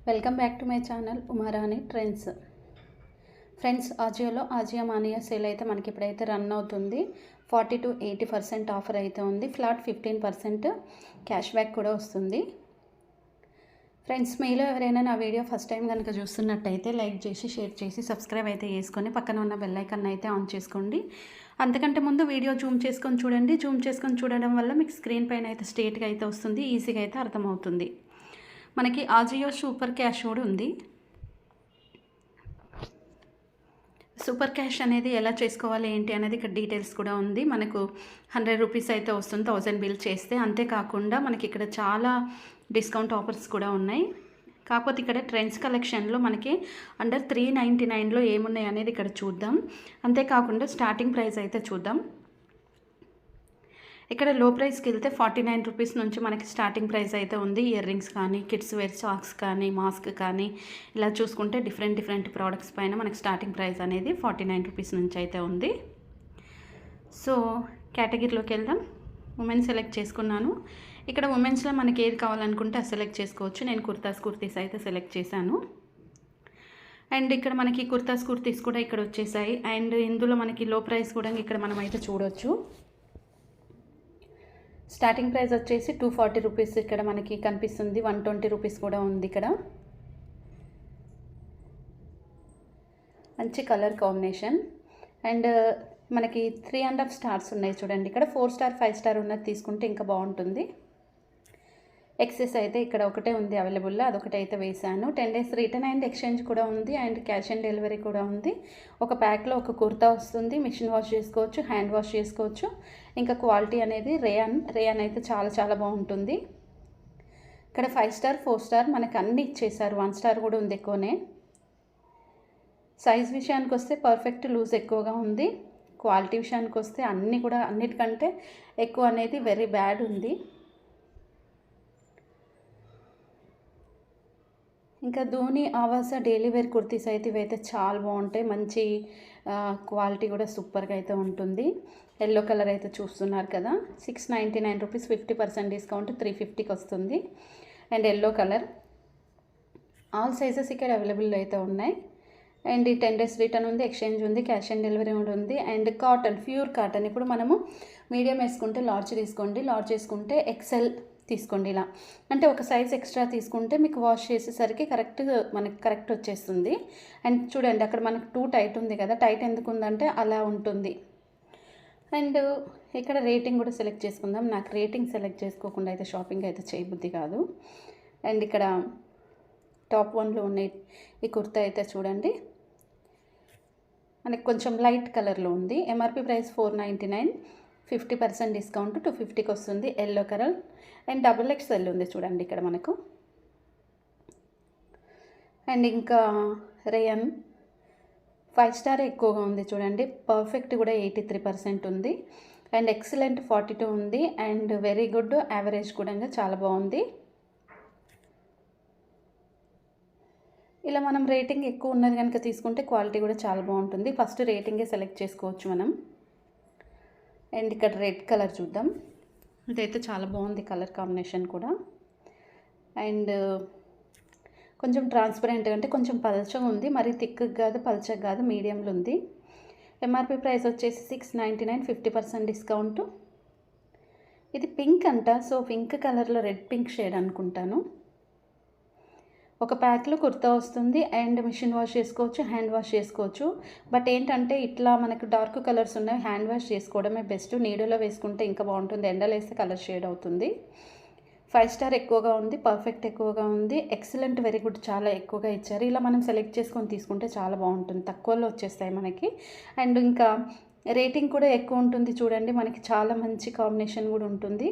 Welcome back to my channel Umarani trends. Friends, ఆజియోలో Ajio mania sale అయితే మనకి ఇప్పుడైతే రన్ అవుతుంది. 40 to 80% ఆఫర్ అయితే ఉంది. ఫ్లాట్ 15% క్యాష్ బ్యాక్ కూడా వస్తుంది. ఫ్రెండ్స్, మీలో ఎవరైనా నా వీడియో ఫస్ట్ టైం కనుక చూస్తున్నట్టయితే లైక్ చేసి షేర్ చేసి సబ్స్క్రైబ్ అయితే చేసుకొని పక్కన ఉన్న బెల్ ఐకాన్ అయితే ఆన్ చేసుకోండి. అంతకంటే ముందు వీడియో జూమ్ చేసుకొని చూడండి. జూమ్ చేసుకొని చూడడం వల్ల మీకు స్క్రీన్ పైన అయితే స్ట్రేట్గా అయితే వస్తుంది, ఈజీగా అయితే అర్థమవుతుంది. మనకి ఆజియో సూపర్ క్యాష్ కూడా ఉంది. సూపర్ క్యాష్ అనేది ఎలా చేసుకోవాలి ఏంటి అనేది ఇక్కడ డీటెయిల్స్ కూడా ఉంది. మనకు 100 రూపీస్ అయితే వస్తుంది 1000 బిల్ చేస్తే. అంతేకాకుండా మనకి ఇక్కడ చాలా డిస్కౌంట్ ఆఫర్స్ కూడా ఉన్నాయి. కాకపోతే ఇక్కడ ట్రెండ్స్ కలెక్షన్లో మనకి అండర్ 399లో ఏమున్నాయి అనేది ఇక్కడ చూద్దాం. అంతేకాకుండా స్టార్టింగ్ ప్రైస్ అయితే చూద్దాం. ఇక్కడ లో ప్రైస్కి వెళ్తే 49 రూపీస్ నుంచి మనకి స్టార్టింగ్ ప్రైస్ అయితే ఉంది. ఇయర్ రింగ్స్ కానీ, కిడ్స్ వేర్ సాక్స్ కానీ, మాస్క్ కానీ ఇలా చూసుకుంటే డిఫరెంట్ ప్రోడక్ట్స్ పైన మనకి స్టార్టింగ్ ప్రైస్ అనేది 49 రూపీస్ నుంచి అయితే ఉంది. సో కేటగిరీలోకి వెళ్దాం. ఉమెన్ సెలెక్ట్ చేసుకున్నాను. ఇక్కడ ఉమెన్స్లో మనకి ఏది కావాలనుకుంటే అది సెలెక్ట్ చేసుకోవచ్చు. నేను కుర్తీస్ అయితే సెలెక్ట్ చేశాను. అండ్ ఇక్కడ మనకి కుర్తీస్ కూడా ఇక్కడ వచ్చేసాయి. అండ్ ఇందులో మనకి లో ప్రైస్ కూడా ఇక్కడ మనం అయితే చూడవచ్చు. స్టార్టింగ్ ప్రైస్ వచ్చేసి 240 రూపీస్ ఇక్కడ మనకి కనిపిస్తుంది. 120 రూపీస్ కూడా ఉంది. ఇక్కడ మంచి కలర్ కాంబినేషన్. అండ్ మనకి 3.5 స్టార్స్ ఉన్నాయి చూడండి. ఇక్కడ 4 స్టార్ 5 స్టార్ ఉన్నది తీసుకుంటే ఇంకా బాగుంటుంది. ఎక్సెస్ అయితే ఇక్కడ ఒకటే ఉంది అవైలబుల్లో, అదొకటి అయితే వేసాను. 10 days రిటర్న్ అండ్ ఎక్స్చేంజ్ కూడా ఉంది. అండ్ క్యాష్ ఆన్ డెలివరీ కూడా ఉంది. ఒక ప్యాక్లో ఒక కుర్తా వస్తుంది. మిషన్ వాష్ చేసుకోవచ్చు, హ్యాండ్ వాష్ చేసుకోవచ్చు. ఇంకా క్వాలిటీ అనేది రేయాన్ అయితే చాలా బాగుంటుంది. ఇక్కడ 5 స్టార్ 4 స్టార్ మనకు అన్ని ఇచ్చేసారు. 1 స్టార్ కూడా ఉంది ఎక్కువనే. సైజ్ విషయానికి వస్తే పర్ఫెక్ట్ లూజ్ ఎక్కువగా ఉంది. క్వాలిటీ విషయానికి వస్తే అన్నిటికంటే ఎక్కువ అనేది వెరీ బ్యాడ్ ఉంది. ఇంకా ధోని ఆవాస డైలీ వేర్ కుర్తీస్ అయితే ఇవైతే చాలా బాగుంటాయి. మంచి క్వాలిటీ కూడా సూపర్గా అయితే ఉంటుంది. ఎల్లో కలర్ అయితే చూస్తున్నారు కదా. 699 రూపీస్ 50% డిస్కౌంట్ 350కి వస్తుంది. And yellow colour all sizes ఇక్కడ అవైలబుల్ అయితే ఉన్నాయి. అండ్ 10 days రిటర్న్ ఉంది, ఎక్స్చేంజ్ ఉంది, క్యాష్ ఆన్ డెలివరీ కూడా ఉంది. And cotton, pure cotton. ఇప్పుడు మనము మీడియం వేసుకుంటే లార్జ్ తీసుకోండి, లార్జ్ వేసుకుంటే ఎక్సెల్ తీసుకోండి. ఇలా అంటే ఒక సైజ్ ఎక్స్ట్రా తీసుకుంటే మీకు వాష్ చేసేసరికి కరెక్ట్ వచ్చేస్తుంది. అండ్ చూడండి అక్కడ మనకు 2 టైట్ ఉంది కదా, టైట్ ఎందుకు ఉందంటే అలా ఉంటుంది. అండ్ ఇక్కడ రేటింగ్ కూడా సెలెక్ట్ చేసుకుందాం. నాకు రేటింగ్ సెలెక్ట్ చేసుకోకుండా అయితే షాపింగ్ అయితే చేయబుద్ధి కాదు. అండ్ ఇక్కడ టాప్ 1లో ఉన్న ఈ కుర్తా అయితే చూడండి మనకి కొంచెం లైట్ కలర్లో ఉంది. ఎంఆర్పి ప్రైస్ 499, 50% డిస్కౌంట్ 250కి వస్తుంది. ఎల్లో కలర్ అండ్ XXL ఉంది చూడండి ఇక్కడ మనకు. అండ్ ఇంకా రేయన్ 5 స్టార్ ఎక్కువగా ఉంది చూడండి. పర్ఫెక్ట్ కూడా 83% ఉంది. అండ్ ఎక్సలెంట్ 42 ఉంది. అండ్ వెరీ గుడ్ యావరేజ్ కూడా చాలా బాగుంది. ఇలా మనం రేటింగ్ ఎక్కువ ఉన్నది కనుక తీసుకుంటే క్వాలిటీ కూడా చాలా బాగుంటుంది. ఫస్ట్ రేటింగే సెలెక్ట్ చేసుకోవచ్చు మనం. అండ్ ఇక్కడ రెడ్ కలర్ చూద్దాం. ఇదైతే చాలా బాగుంది కలర్ కాంబినేషన్ కూడా. అండ్ కొంచెం ట్రాన్స్పరెంట్గా అంటే కొంచెం పల్చగా ఉంది, మరి థిక్గా కాదు పల్చగా కాదు, మీడియంలో ఉంది. ఎంఆర్పి ప్రైస్ వచ్చేసి 699, 50% డిస్కౌంట్. ఇది పింక్ అంట, సో పింక్ కలర్లో రెడ్ పింక్ షేడ్ అనుకుంటాను. ఒక ప్యాక్లో కుర్తా వస్తుంది. అండ్ మిషన్ వాష్ చేసుకోవచ్చు, హ్యాండ్ వాష్ చేసుకోవచ్చు. బట్ ఏంటంటే ఇట్లా మనకు డార్క్ కలర్స్ ఉన్నాయి, హ్యాండ్ వాష్ చేసుకోవడమే బెస్ట్. నీడలో వేసుకుంటే ఇంకా బాగుంటుంది, ఎండలో వేస్తే కలర్ షేడ్ అవుతుంది. 5 స్టార్ ఎక్కువగా ఉంది, పర్ఫెక్ట్ ఎక్కువగా ఉంది, ఎక్సలెంట్ వెరీ గుడ్ చాలా ఎక్కువగా ఇచ్చారు. ఇలా మనం సెలెక్ట్ చేసుకొని తీసుకుంటే చాలా బాగుంటుంది, తక్కువలో వచ్చేస్తాయి మనకి. అండ్ ఇంకా రేటింగ్ కూడా ఎక్కువ ఉంటుంది చూడండి. మనకి చాలా మంచి కాంబినేషన్ కూడా ఉంటుంది.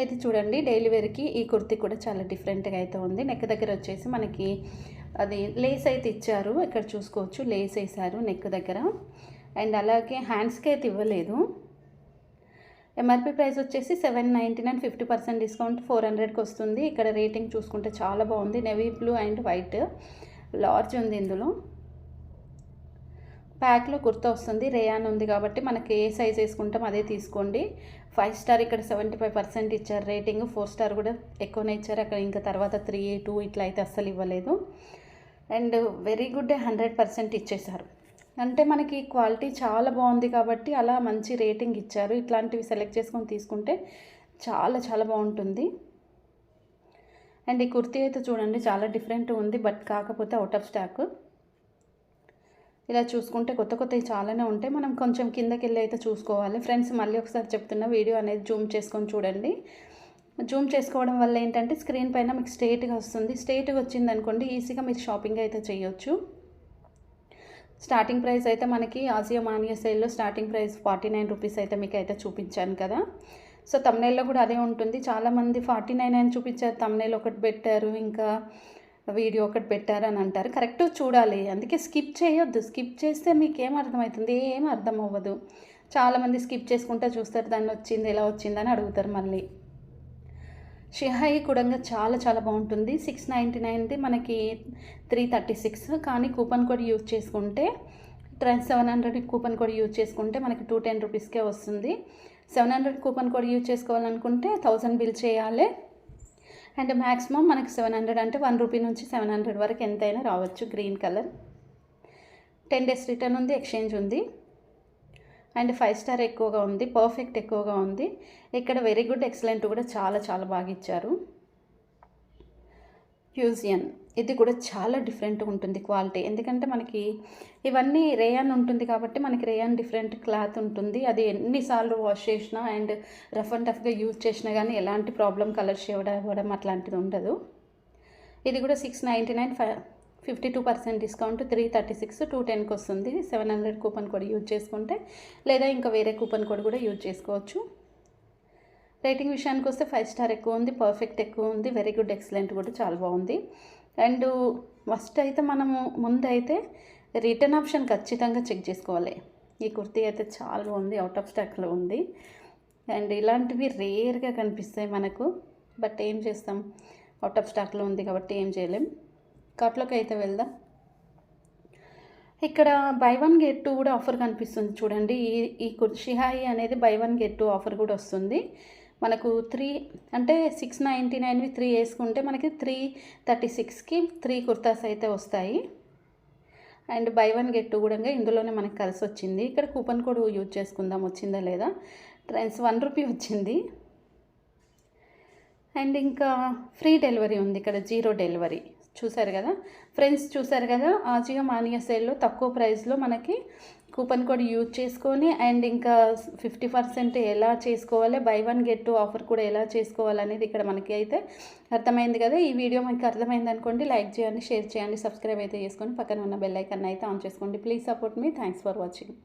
అయితే చూడండి డైలీ వేర్కి ఈ కుర్తీ కూడా చాలా డిఫరెంట్గా అయితే ఉంది. నెక్ దగ్గర వచ్చేసి మనకి అది లేస్ అయితే ఇచ్చారు, ఇక్కడ చూసుకోవచ్చు లేస్ వేసారు నెక్ దగ్గర. అండ్ అలాగే హ్యాండ్స్కి అయితే ఇవ్వలేదు. ఎంఆర్పి ప్రైస్ వచ్చేసి 799, 50% డిస్కౌంట్ 400కి వస్తుంది. ఇక్కడ రేటింగ్ చూసుకుంటే చాలా బాగుంది. Navy blue and white large ఉంది ఇందులో. ప్యాక్లో కుర్తా వస్తుంది. రేయాన్ ఉంది కాబట్టి మనకి ఏ సైజ్ వేసుకుంటాం అదే తీసుకోండి. 5 స్టార్ ఇక్కడ 75% ఇచ్చారు రేటింగ్, 4 స్టార్ కూడా ఎక్కువనే ఇచ్చారు. అక్కడ ఇంకా తర్వాత 3, 2 ఇట్లా అయితే అస్సలు ఇవ్వలేదు. అండ్ వెరీ గుడ్ 100% ఇచ్చేశారు. అంటే మనకి క్వాలిటీ చాలా బాగుంది కాబట్టి అలా మంచి రేటింగ్ ఇచ్చారు. ఇట్లాంటివి సెలెక్ట్ చేసుకొని తీసుకుంటే చాలా చాలా బాగుంటుంది. అండ్ ఈ కుర్తీ అయితే చూడండి చాలా డిఫరెంట్ ఉంది, బట్ కాకపోతే అవుట్ ఆఫ్ స్టాక్. ఇలా చూసుకుంటే కొత్త కొత్తవి చాలానే ఉంటాయి. మనం కొంచెం కిందకి వెళ్ళి అయితే చూసుకోవాలి. ఫ్రెండ్స్ మళ్ళీ ఒకసారి చెప్తున్నా, వీడియో అనేది జూమ్ చేసుకొని చూడండి. జూమ్ చేసుకోవడం వల్ల ఏంటంటే స్క్రీన్ పైన మీకు స్ట్రేట్గా వస్తుంది. స్ట్రేట్గా వచ్చింది అనుకోండి, ఈజీగా మీరు షాపింగ్ అయితే చేయొచ్చు. స్టార్టింగ్ ప్రైస్ అయితే మనకి ఆసియా మానియా సేల్లో స్టార్టింగ్ ప్రైస్ 49 రూపీస్ అయితే మీకు అయితే చూపించాను కదా. సో తమ్నైల్లో కూడా అదే ఉంటుంది. చాలామంది 49 అని చూపించారు, తమ్నైల్ ఒకటి పెట్టారు, ఇంకా వీడియో ఒకటి పెట్టారు అని అంటారు. కరెక్ట్ చూడాలి, అందుకే స్కిప్ చేయొద్దు. స్కిప్ చేస్తే మీకు ఏం అర్థమవుతుంది, ఏం అర్థం అవ్వదు. చాలామంది స్కిప్ చేసుకుంటూ చూస్తారు, దాన్ని వచ్చింది ఎలా వచ్చిందని అడుగుతారు మళ్ళీ. షిహాయి కూడా చాలా చాలా బాగుంటుంది. 699ది మనకి 336, కానీ కూపన్ కోడ్ యూజ్ చేసుకుంటే 700 కూపన్ కోడ్ యూజ్ చేసుకుంటే మనకి 210 రూపీస్కే వస్తుంది. 700 కూపన్ కోడ్ యూజ్ చేసుకోవాలనుకుంటే 1000 బిల్ చేయాలి. అండ్ మ్యాక్సిమం మనకి 700 అంటే 1 రూపీ నుంచి 700 వరకు ఎంతైనా రావచ్చు. గ్రీన్ కలర్, 10 డేస్ రిటర్న్ ఉంది, ఎక్స్చేంజ్ ఉంది. అండ్ 5 స్టార్ ఎక్కువగా ఉంది, పర్ఫెక్ట్ ఎక్కువగా ఉంది. ఇక్కడ వెరీ గుడ్, ఎక్సలెంట్ కూడా చాలా చాలా బాగా ఇచ్చారు. ఫ్యూజియన్ ఇది కూడా చాలా డిఫరెంట్గా ఉంటుంది క్వాలిటీ, ఎందుకంటే మనకి ఇవన్నీ రేయాన్ ఉంటుంది కాబట్టి మనకి రేయాన్ డిఫరెంట్ క్లాత్ ఉంటుంది. అది ఎన్నిసార్లు వాష్ చేసినా అండ్ రఫ్ అండ్ టఫ్గా యూజ్ చేసినా కానీ ఎలాంటి ప్రాబ్లం, కలర్ షేడ్ అవ్వడం అట్లాంటిది ఉండదు. ఇది కూడా 699, 52% డిస్కౌంట్, 336, 210కి వస్తుంది. 700 కూపన్ కోడ్ యూజ్ చేసుకుంటే, లేదా ఇంకా వేరే కూపన్ కోడ్ కూడా యూజ్ చేసుకోవచ్చు. రేటింగ్ విషయానికి వస్తే 5 స్టార్ ఎక్కువ ఉంది, పర్ఫెక్ట్ ఎక్కువ ఉంది, వెరీ గుడ్, ఎక్సలెంట్ కూడా చాలా బాగుంది. అండ్ ఫస్ట్ అయితే మనము ముందైతే రిటర్న్ ఆప్షన్ ఖచ్చితంగా చెక్ చేసుకోవాలి. ఈ కుర్తీ అయితే చాలా బాగుంది, అవుట్ ఆఫ్ స్టాక్లో ఉంది. అండ్ ఇలాంటివి రేర్గా కనిపిస్తాయి మనకు, బట్ ఏం చేస్తాం, అవుట్ ఆఫ్ స్టాక్లో ఉంది కాబట్టి ఏం చేయలేం. కార్ట్లోకి అయితే వెళ్దాం. ఇక్కడ బై 1 గెట్ 2 కూడా ఆఫర్ కనిపిస్తుంది చూడండి. ఈ షిహాయి అనేది బై 1 గెట్ 2 ఆఫర్ కూడా వస్తుంది. మనకు 3 అంటే 699వి 3 వేసుకుంటే మనకి 336కి 3 కుర్తాస్ అయితే వస్తాయి. అండ్ బై 1 గెట్ 2 కూడా ఇందులోనే మనకు కలిసి వచ్చింది. ఇక్కడ కూపన్ కోడ్ యూజ్ చేసుకుందాం, వచ్చిందా లేదా. ట్రెండ్స్ 1 రూపీ వచ్చింది. అండ్ ఇంకా ఫ్రీ డెలివరీ ఉంది, ఇక్కడ 0 డెలివరీ. చూసారు కదా ఫ్రెండ్స్, చూసారు కదా ఆజియో మానియా సేల్లో తక్కువ ప్రైస్లో మనకి కూపన్ కోడ్ యూజ్ చేసుకొని అండ్ ఇంకా 50% ఎలా చేసుకోవాలి, బై 1 గెట్ 2 ఆఫర్ కూడా ఎలా చేసుకోవాలనేది ఇక్కడ మనకి అయితే అర్థమైంది కదా. ఈ వీడియో మీకు అర్థమైంది అనుకోండి, లైక్ చేయండి, షేర్ చేయండి, సబ్స్క్రైబ్ అయితే చేసుకొని పక్కన ఉన్న బెల్ ఐకాన్ అయితే ఆన్ చేసుకోండి. Please support me. Thanks for watching.